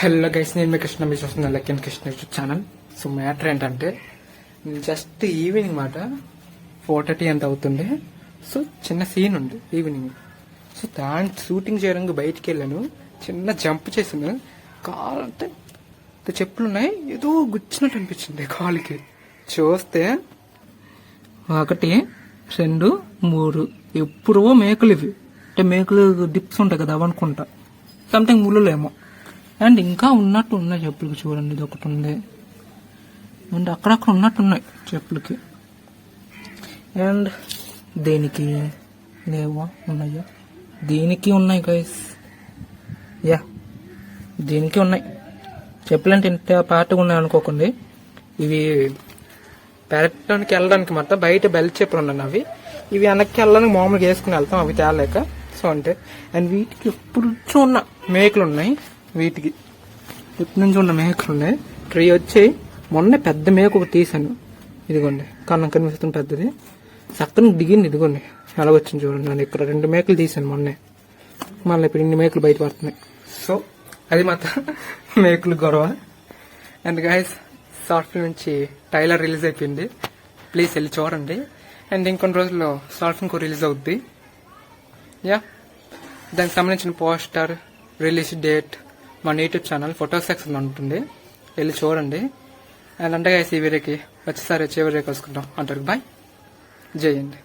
Hello guys, నేను మీ కృష్ణ, మీరు చూస్తున్న luck and Krishna YouTube channel. So matter ఏంటంటే, జస్ట్ ఈవినింగ్ మాట 4:30 ఎంత అవుతుంది. సో చిన్న సీన్ ఉంది ఈవినింగ్. సో దాని షూటింగ్ చేయడానికి బయటికి వెళ్ళాను. చిన్న జంప్ చేసాను. కాలు అంటే చెప్పులు ఉన్నాయి, ఏదో గుచ్చినట్టు అనిపించింది కాలుకి. చూస్తే 1 2 3 ఎప్పుడో మేకలు ఇవి. అంటే మేకలు డిప్స్ ఉంటాయి కదా, అవనుకుంటా. సంథింగ్ ముళ్ళులేమో. అండ్ ఇంకా ఉన్నట్టు ఉన్నాయి చెప్పులకి. చూడండి, ఇది ఒకటి ఉంది. అండ్ అక్కడక్కడ ఉన్నట్టు ఉన్నాయి చెప్పులకి. అండ్ దేనికి లేవా, ఉన్నాయా? దీనికి ఉన్నాయి గైస్. యా, దీనికి ఉన్నాయి. చెప్పులంటే ఇంత పాటగా ఉన్నాయి అనుకోకండి. ఇవి పెరగడానికి వెళ్ళడానికి మాట బయట బెల్ట్ చెప్పులు ఉన్నాయి అవి. ఇవి వెనక్కి వెళ్ళడానికి మామూలుగా వేసుకుని వెళ్తాం, అవి తేలేక. సో అంటే అండ్ వీటికి ఎప్పుడు ఉన్న మేకలు ఉన్నాయి. వీటికి ఎప్పటి నుంచి ఉన్న మేకలు ఉన్నాయి. ట్రీ వచ్చి మొన్న పెద్ద మేక ఒకటి తీసాను. ఇదిగోండి, కన్నం కనిపిస్తుంది పెద్దది. చక్కని దిగింది. ఇదిగోండి ఎలా వచ్చింది చూడండి. నేను ఇక్కడ 2 మేకలు తీసాను మొన్నే. మళ్ళీ ఇప్పుడు ఇన్ని మేకలు బయట పడుతున్నాయి. సో అది మాత్రం మేకలు గొడవ. అండ్ గైస్, షార్ట్ ఫిల్మ్ నుంచి ట్రైలర్ రిలీజ్ అయిపోయింది. ప్లీజ్ వెళ్ళి చూడండి. అండ్ ఇంకొన్ని రోజుల్లో షార్ట్ ఫిల్మ్ రిలీజ్ అవుద్ది. యా, దానికి సంబంధించిన పోస్టర్, రిలీజ్ డేట్ మన యూట్యూబ్ ఛానల్ ఫోటో సెక్షన్ ఉంటుంది, వెళ్ళి చూడండి. అండ్ అంటే గైస్, ఈ వీడియోకి వచ్చేసారి వచ్చే వీడియో కలుసుకుంటాం. అంటారు బాయ్, జై హింద్.